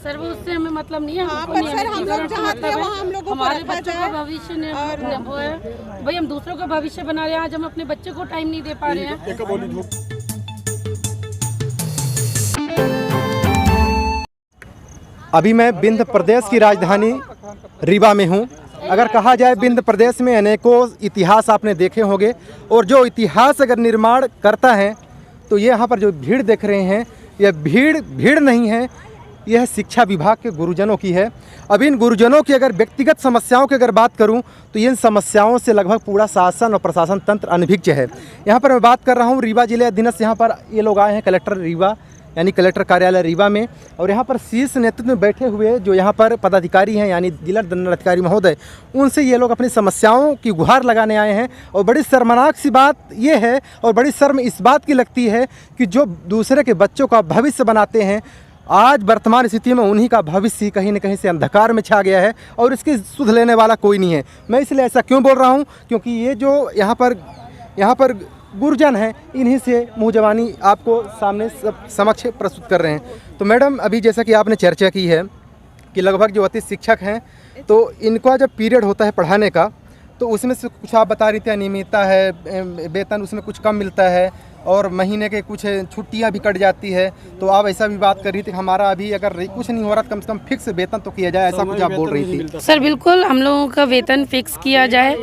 Sir वो उससे हमें मतलब नहीं है। हाँ, पर सर हम लोग चाहते हैं वहाँ हम लोगों को हमारे रखा बच्चों का जाए। भविष्य वो है भाई, हम दूसरों का भविष्य बना रहे हैं, आज हम अपने बच्चे को टाइम नहीं दे पा रहे हैं। अभी मैं विंध्य प्रदेश की राजधानी रीवा में हूँ। अगर कहा जाए विंध्य प्रदेश में अनेकों इतिहास आपने देखे होंगे, और जो इतिहास अगर निर्माण करता है तो ये यहाँ पर जो भीड़ देख रहे हैं, यह भीड़ नहीं है, यह शिक्षा विभाग के गुरुजनों की है। अब इन गुरुजनों की अगर व्यक्तिगत समस्याओं की अगर बात करूं तो इन समस्याओं से लगभग पूरा शासन और प्रशासन तंत्र अनभिज्ञ है। यहाँ पर मैं बात कर रहा हूँ रीवा जिले अधीनस्थ, यहाँ पर ये लोग आए हैं कलेक्टर रीवा यानी कलेक्टर कार्यालय रीवा में, और यहाँ पर शीर्ष नेतृत्व में बैठे हुए जो यहाँ पर पदाधिकारी हैं यानी जिला दंडाधिकारी महोदय, उनसे ये लोग अपनी समस्याओं की गुहार लगाने आए हैं। और बड़ी शर्मनाक सी बात ये है और बड़ी शर्म इस बात की लगती है कि जो दूसरे के बच्चों का भविष्य बनाते हैं, आज वर्तमान स्थिति में उन्हीं का भविष्य कहीं न कहीं से अंधकार में छा गया है और इसकी सुध लेने वाला कोई नहीं है। मैं इसलिए ऐसा क्यों बोल रहा हूँ, क्योंकि ये जो यहाँ पर गुरुजन हैं, इन्हीं से मुँह जबानी आपको सामने समक्ष प्रस्तुत कर रहे हैं। तो मैडम, अभी जैसा कि आपने चर्चा की है कि लगभग जो अतिथि शिक्षक हैं तो इनका जब पीरियड होता है पढ़ाने का, तो उसमें से कुछ आप बता रही थी अनियमितता है, वेतन उसमें कुछ कम मिलता है और महीने के कुछ छुट्टियां भी कट जाती है। तो आप ऐसा भी बात कर रही थी कि हमारा अभी अगर कुछ नहीं हो रहा तो कम से कम फिक्स वेतन तो किया जाए, ऐसा कुछ आप बोल रही थी। सर बिल्कुल, हम लोगों का वेतन फिक्स किया जाए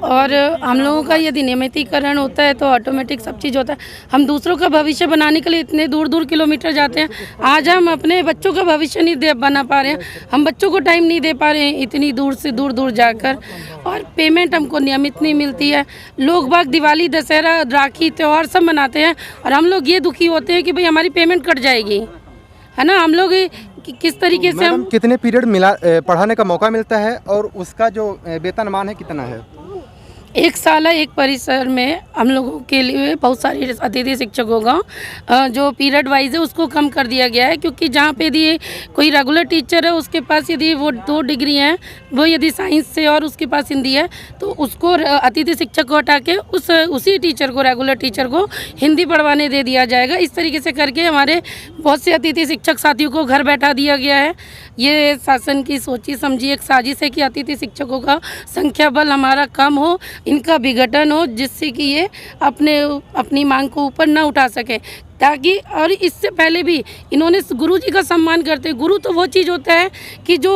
और हम लोगों का यदि नियमितीकरण होता है तो ऑटोमेटिक सब चीज़ होता है। हम दूसरों का भविष्य बनाने के लिए इतने दूर दूर किलोमीटर जाते हैं, आज हम अपने बच्चों का भविष्य नहीं बना पा रहे हैं, हम बच्चों को टाइम नहीं दे पा रहे हैं इतनी दूर से दूर जाकर, और पेमेंट हमको नियमित नहीं मिलती है। लोग बाग दिवाली, दशहरा, राखी त्यौहार सब मनाते हैं और हम लोग ये दुखी होते हैं कि भाई हमारी पेमेंट कट जाएगी, है ना। हम लोग किस तरीके से हम कितने पीरियड पढ़ाने का मौका मिलता है और उसका जो वेतनमान है कितना है? एक साल एक परिसर में हम लोगों के लिए बहुत सारे अतिथि शिक्षकों का जो पीरियड वाइज है उसको कम कर दिया गया है, क्योंकि जहाँ पे यदि कोई रेगुलर टीचर है उसके पास यदि वो 2 डिग्री हैं, वो यदि साइंस से और उसके पास हिंदी है, तो उसको अतिथि शिक्षक को हटा के उसी टीचर को, रेगुलर टीचर को हिंदी पढ़वाने दे दिया जाएगा। इस तरीके से करके हमारे बहुत से अतिथि शिक्षक साथियों को घर बैठा दिया गया है। ये शासन की सोची समझी एक साजिश है कि अतिथि शिक्षकों का संख्या बल हमारा कम हो, इनका विघटन हो, जिससे कि ये अपनी मांग को ऊपर ना उठा सके, ताकि और इससे पहले भी इन्होंने गुरु जी का सम्मान करते हैं। गुरु तो वो चीज़ होता है कि जो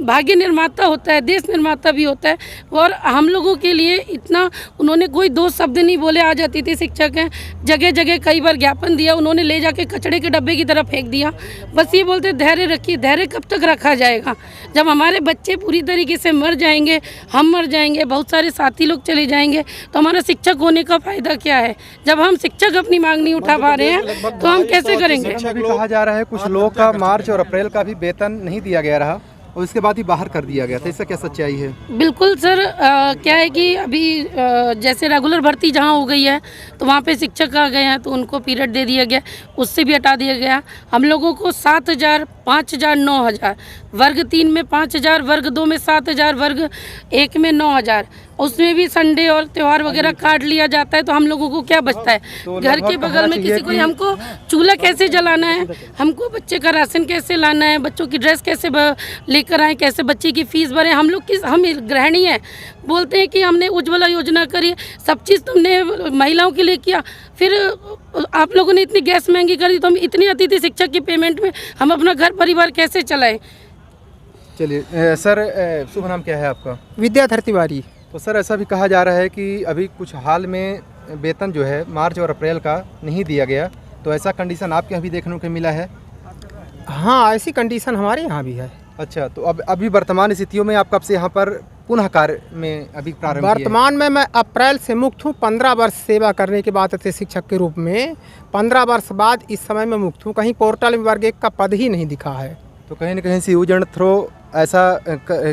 भाग्य निर्माता होता है, देश निर्माता भी होता है, और हम लोगों के लिए इतना उन्होंने कोई 2 शब्द नहीं बोले। आज अतिथि शिक्षक हैं, जगह जगह कई बार ज्ञापन दिया, उन्होंने ले जाके कचड़े के डब्बे की तरफ फेंक दिया। बस ये बोलते धैर्य रखिए। धैर्य कब तक रखा जाएगा? जब हमारे बच्चे पूरी तरीके से मर जाएंगे, हम मर जाएंगे, बहुत सारे साथी लोग चले जाएंगे, तो हमारा शिक्षक होने का फ़ायदा क्या है? जब हम शिक्षक अपनी मांग नहीं उठा पा रहे हैं तो हम कैसे करेंगे? भी कहा जा रहा है कुछ लोगों का मार्च और अप्रैल का भी वेतन नहीं दिया गया रहा और उसके बाद ही बाहर कर दिया गया था, इसका क्या सच्चाई है? बिल्कुल सर, क्या है कि अभी जैसे रेगुलर भर्ती जहाँ हो गई है तो वहाँ पे शिक्षक आ गए हैं, तो उनको पीरियड दे दिया गया, उससे भी हटा दिया गया। हम लोगों को 7,000, 5,000, 9,000, वर्ग 3 में 5,000, वर्ग 2 में 7,000, वर्ग 1 में 9,000, उसमें भी संडे और त्यौहार वगैरह काट लिया जाता है। तो हम लोगों को क्या बचता है? तो घर के बगल में किसी को, हमको चूल्हा कैसे जलाना है, हमको बच्चे का राशन कैसे लाना है, बच्चों की ड्रेस कैसे लेकर आए, कैसे बच्चे की फीस भरें। हम गृहिणी हैं, बोलते हैं कि हमने उज्ज्वला योजना करी, सब चीज़ तुमने महिलाओं के लिए किया, फिर आप लोगों ने इतनी गैस महंगी कर दी, तो हम इतनी अतिथि शिक्षक की पेमेंट में हम अपना घर परिवार कैसे चलाएं? चलिए सर, शुभ नाम क्या है आपका? विद्याधर तिवारी। तो सर, ऐसा भी कहा जा रहा है कि अभी कुछ हाल में वेतन जो है मार्च और अप्रैल का नहीं दिया गया, तो ऐसा कंडीशन आपके यहाँ भी देखने को मिला है? हाँ, ऐसी कंडीशन हमारे यहाँ भी है। अच्छा, तो अब अभी वर्तमान स्थितियों में आप कब से यहाँ पर पुनः कार्य में अभी प्रारंभ? वर्तमान में मैं अप्रैल से मुक्त हूँ। 15 वर्ष सेवा करने के बाद थे शिक्षक के रूप में, 15 वर्ष बाद इस समय में मुक्त हूँ। कहीं पोर्टल में वर्ग 1 का पद ही नहीं दिखा है। तो कहीं न कहीं से यूज एंड थ्रो ऐसा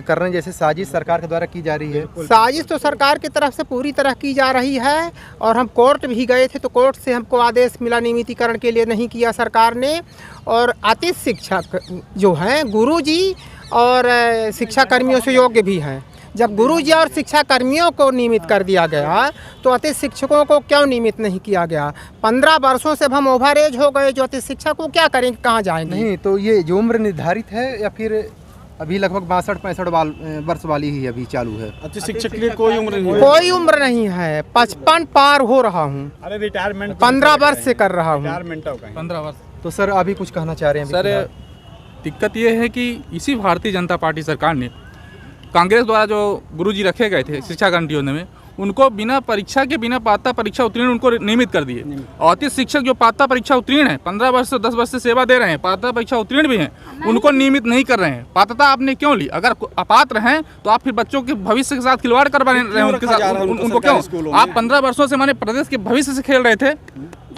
करने जैसे साजिश सरकार के द्वारा की जा रही है? साजिश तो सरकार की तरफ से पूरी तरह की जा रही है, और हम कोर्ट भी गए थे तो कोर्ट से हमको आदेश मिला, नियमितीकरण के लिए नहीं किया सरकार ने। और अतिथि शिक्षक जो हैं गुरुजी और शिक्षा कर्मियों से योग्य भी हैं, जब गुरुजी और शिक्षा कर्मियों को नियमित कर दिया गया तो अतिथि शिक्षकों को क्यों नियमित नहीं किया गया? 15 वर्षों से अब हम ओवर एज हो गए, जो अतिथि शिक्षक को क्या करेंगे, कहाँ जाएंगे? नहीं, तो ये जो उम्र निर्धारित है या फिर अभी लगभग 62-65 वर्ष वाली ही अभी चालू है? अतिथि शिक्षक के लिए कोई उम्र नहीं है। कोई उम्र नहीं है, 55 पार हो रहा हूँ, अरे रिटायरमेंट 15 वर्ष से कर रहा हूँ। रिटायरमेंट हो गए 15 वर्ष। तो सर अभी कुछ कहना चाह रहे हैं? सर दिक्कत ये है कि इसी भारतीय जनता पार्टी सरकार ने कांग्रेस द्वारा जो गुरुजी रखे गए थे शिक्षा गारंटी योजना में, उनको बिना परीक्षा के, बिना पात्रता परीक्षा उत्तीर्ण उनको नियमित कर दिए। और अतिथि शिक्षक जो पात्रता परीक्षा उत्तीर्ण है, 15 वर्ष से 10 वर्ष से सेवा दे रहे हैं, पात्रता परीक्षा उत्तीर्ण भी हैं, उनको नियमित नहीं कर रहे हैं। पात्रता आपने क्यों ली? अगर अपात्र हैं तो आप फिर बच्चों के भविष्य के साथ खिलवाड़ कर रहे हैं उनके साथ, उनको क्यों? आप 15 वर्षों से माने प्रदेश के भविष्य से खेल रहे थे,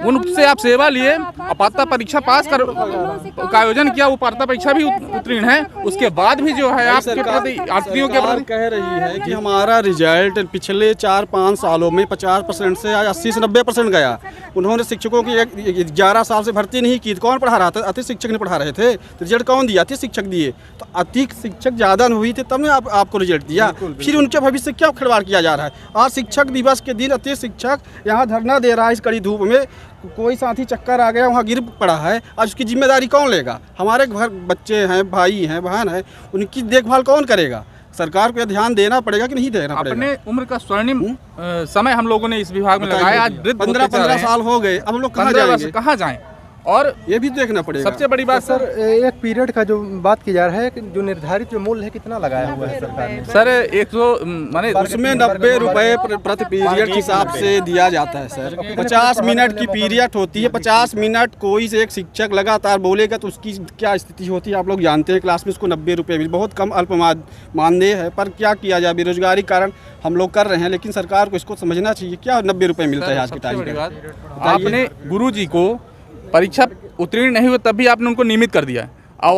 उनसे आप सेवा लिए, पात्रता परीक्षा पास कर का आयोजन किया, वो पात्रता परीक्षा भी उत्तीर्ण है, उसके बाद भी जो है आपके प्रति यात्रियों के प्रति कह रही है कि हमारा रिजल्ट पिछले 4-5 सालों में 50% से आज 80 से 90% गया। उन्होंने शिक्षकों की 11 साल से भर्ती नहीं की, कौन पढ़ा रहा था? अतिथि शिक्षक ने पढ़ा रहे थे, तो रिजल्ट कौन दिया? अतिथि शिक्षक दिए। तो अतिथि शिक्षक ज़्यादा हुई थे तब ने आपको रिजल्ट दिया। फिर उनके भविष्य क्यों खिलवाड़ किया जा रहा है? आज शिक्षक दिवस के दिन अतिथि शिक्षक यहाँ धरना दे रहा है इस कड़ी धूप में, कोई साथी चक्कर आ गया, वहाँ गिर पड़ा है, आज उसकी जिम्मेदारी कौन लेगा? हमारे घर बच्चे हैं, भाई हैं, बहन है, उनकी देखभाल कौन करेगा? सरकार को ध्यान देना पड़ेगा कि नहीं देना पड़ेगा? अपने उम्र का स्वर्णिम समय हम लोगों ने इस विभाग में लगाया। आज 15 साल हो गए, अब हम लोग कहाँ जाएंगे? कहाँ जाएं? और ये भी देखना पड़ेगा। सबसे बड़ी बात सर एक पीरियड का जो बात की जा रहा है, जो निर्धारित जो मूल्य है कितना लगाया हुआ है सरकार ने? सर 100 माने उसमें 90 रुपए प्रति पीरियड के हिसाब से दिया जाता है सर। 50 मिनट की पीरियड होती है, 50 मिनट कोई से एक शिक्षक लगातार बोलेगा तो उसकी क्या स्थिति होती है आप लोग जानते हैं। क्लास में उसको 90 रुपये मिले, बहुत कम अल्प मानदेय है, पर क्या किया जाए, बेरोजगारी कारण हम लोग कर रहे हैं, लेकिन सरकार को इसको समझना चाहिए। क्या 90 रुपये मिलता है आज के टाइम पे? आपने गुरुजी को परीक्षा उत्तीर्ण नहीं हुए तब भी आपने उनको नियमित कर दिया है।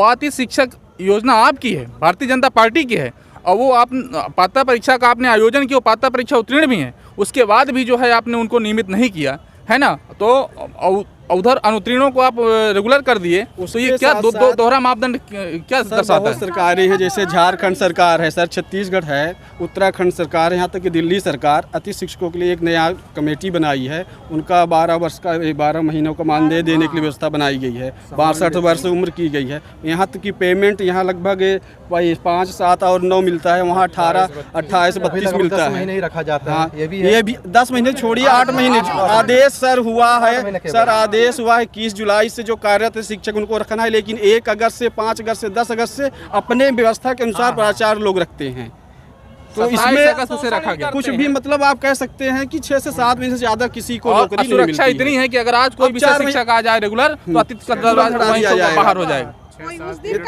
अतिथि शिक्षक योजना आपकी है, भारतीय जनता पार्टी की है, और वो आप पात्रता परीक्षा का आपने आयोजन किया, पात्रता परीक्षा उत्तीर्ण भी हैं, उसके बाद भी जो है आपने उनको नियमित नहीं किया है ना। तो उधर अनुत्तीर्णों को आप रेगुलर कर दिए, तो ये क्या दोहरा मापदंड क्या दर्शाता है? सरकारें हैं, जैसे झारखंड सरकार है सर, छत्तीसगढ़ है, उत्तराखंड सरकार है, यहाँ तक कि दिल्ली सरकार अतिथि शिक्षकों के लिए एक नया कमेटी बनाई है। उनका 12 महीनों का मानदेय देने की व्यवस्था बनाई गई है। 62 वर्ष उम्र की गई है। यहाँ तक कि पेमेंट यहाँ लगभग 5, 7 और 9 मिलता है, वहाँ 18, 28, 32 मिलता है। महीने ही रखा जाता हाँ, है। ये भी 10 महीने छोड़िए, 8 महीने आदेश सर हुआ है सर, आदेश हुआ है 21 जुलाई से जो कार्यरत शिक्षक उनको रखना है, लेकिन 1 अगस्त से 5 अगस्त से 10 अगस्त से अपने व्यवस्था के अनुसार प्राचार्य लोग रखते हैं। तो इसमें से रखा गया कुछ भी मतलब आप कह सकते हैं कि 6 से 7 महीने से ज्यादा किसी को नौकरी नहीं मिलती सुरक्षा इतनी है कि अगर आज कोई विषय शिक्षक आ जाए रेगुलर तो अतिथि का दरवाजा बाहर हो जाएगा।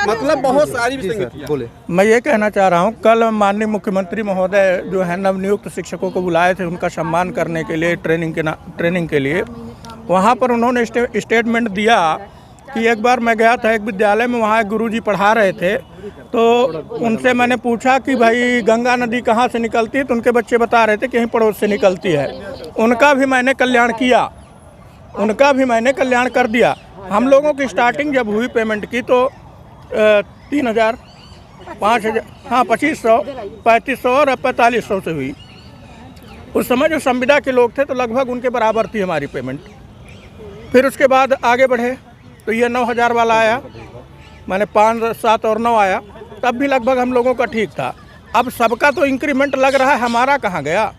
मतलब बहुत सारी विसंगतियां। बोले। मैं ये कहना चाह रहा हूँ, कल माननीय मुख्यमंत्री महोदय जो है नवनियुक्त शिक्षकों को बुलाए थे उनका सम्मान करने के लिए, ट्रेनिंग के लिए, वहाँ पर उन्होंने स्टेटमेंट दिया कि एक बार मैं गया था एक विद्यालय में, वहाँ एक गुरुजी पढ़ा रहे थे, तो उनसे मैंने पूछा कि भाई गंगा नदी कहाँ से निकलती है, तो उनके बच्चे बता रहे थे कि यहीं पड़ोस से निकलती है। उनका भी मैंने कल्याण किया, उनका भी मैंने कल्याण कर दिया। हम लोगों की स्टार्टिंग जब हुई पेमेंट की तो 3000, 5000, हाँ 2500, 3500 और 4500 से हुई। उस समय जो संविदा के लोग थे तो लगभग उनके बराबर थी हमारी पेमेंट। फिर उसके बाद आगे बढ़े तो ये 9000 वाला आया, मैंने 5, 7 और 9 आया, तब भी लगभग हम लोगों का ठीक था। अब सबका तो इंक्रीमेंट लग रहा है, हमारा कहाँ गया?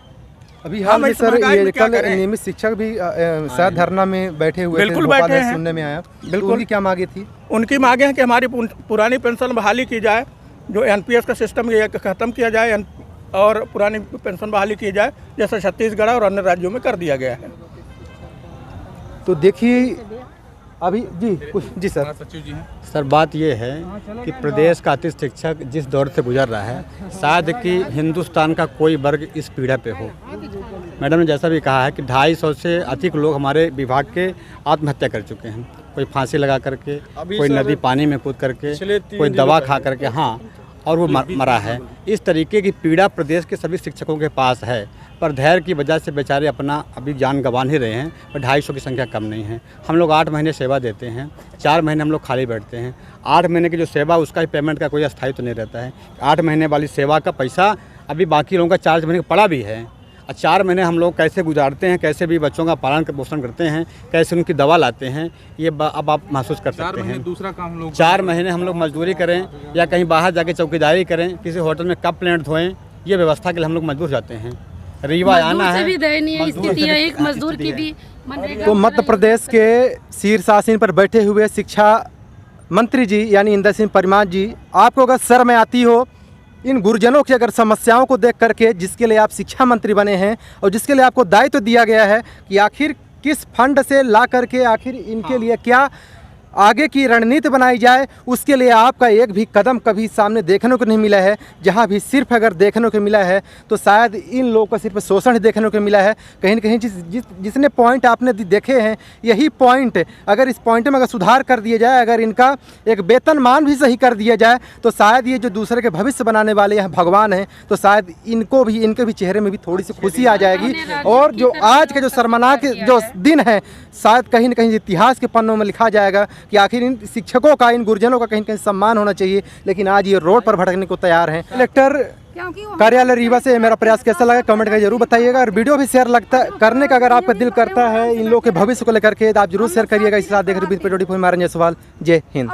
अभी हाल में सर ये कल नियमित शिक्षक भी शायद धरना में बैठे हुए थे, बिल्कुल बैठे हैं, सुनने में आया। बिल्कुल। उनकी क्या मांगे थी? उनकी मांगे हैं कि हमारी पुरानी पेंशन बहाली की जाए, जो एनपीएस का सिस्टम ये ख़त्म किया जाए और पुरानी पेंशन बहाली की जाए, जैसा छत्तीसगढ़ और अन्य राज्यों में कर दिया गया है। तो देखिए अभी जी सर। सचिव जी हैं सर, बात ये है कि प्रदेश का अतिथि शिक्षक जिस दौर से गुजर रहा है, शायद कि हिंदुस्तान का कोई वर्ग इस पीड़ा पे हो। मैडम ने जैसा भी कहा है कि 250 से अधिक लोग हमारे विभाग के आत्महत्या कर चुके हैं, कोई फांसी लगा करके, कोई नदी पानी में कूद करके, कोई दवा खा करके, हाँ, और वो मरा है। इस तरीके की पीड़ा प्रदेश के सभी शिक्षकों के पास है, पर धैर्य की वजह से बेचारे अपना अभी जान गंवा ही रहे हैं। पर 250 की संख्या कम नहीं है। हम लोग 8 महीने सेवा देते हैं, 4 महीने हम लोग खाली बैठते हैं। 8 महीने की जो सेवा उसका ही पेमेंट का कोई स्थायित्व तो नहीं रहता है। 8 महीने वाली सेवा का पैसा अभी बाकी लोगों का 4 महीने का पड़ा भी है। और 4 महीने हम लोग कैसे गुजारते हैं, कैसे भी बच्चों का पालन पोषण करते हैं, कैसे उनकी दवा लाते हैं, ये अब आप महसूस कर 4 सकते महीने हैं। दूसरा काम लोग 4 महीने हम लोग मजदूरी करें या कहीं बाहर जाके चौकीदारी करें, किसी होटल में कप प्लेट धोएं, ये व्यवस्था के लिए हम लोग मजबूर जाते हैं। रीवा आना मजदूर से है, भी दयनीय मजदूर स्थिति से है, भी एक मजदूर की स्थिति भी मनरेगा तो मध्य प्रदेश के शीर्षासीन पर बैठे हुए शिक्षा मंत्री जी यानी इंदर सिंह परमार जी, आपको अगर शर्म आती हो इन गुरुजनों की अगर समस्याओं को देख करके, जिसके लिए आप शिक्षा मंत्री बने हैं और जिसके लिए आपको दायित्व दिया गया है कि आखिर किस फंड से ला करके आखिर इनके लिए क्या आगे की रणनीति बनाई जाए, उसके लिए आपका एक भी कदम कभी सामने देखने को नहीं मिला है। जहाँ भी सिर्फ अगर देखने को मिला है तो शायद इन लोगों को सिर्फ शोषण देखने को मिला है। कहीं न कहीं जिसने पॉइंट आपने देखे हैं, यही पॉइंट अगर इस पॉइंट में अगर सुधार कर दिया जाए, अगर इनका एक वेतनमान भी सही कर दिया जाए, तो शायद ये जो दूसरे के भविष्य बनाने वाले यहाँ भगवान हैं, तो शायद इनके भी चेहरे में भी थोड़ी सी खुशी आ जाएगी। और जो आज का जो शर्मनाक जो दिन है, शायद कहीं न कहीं इतिहास के पन्नों में लिखा जाएगा कि आखिर इन शिक्षकों का, इन गुरुजनों का कहीं न कहीं सम्मान होना चाहिए, लेकिन आज ये रोड पर भटकने को तैयार हैं। कलेक्टर कार्यालय रीवा से मेरा प्रयास कैसा लगा कमेंट करके जरूर बताइएगा, और वीडियो भी शेयर करने का अगर आपका दिल करता है इन लोगों के भविष्य को लेकर के, तो आप जरूर शेयर करिएगा। इस साथ देख रहे हैं जयसवाल। जय हिंद।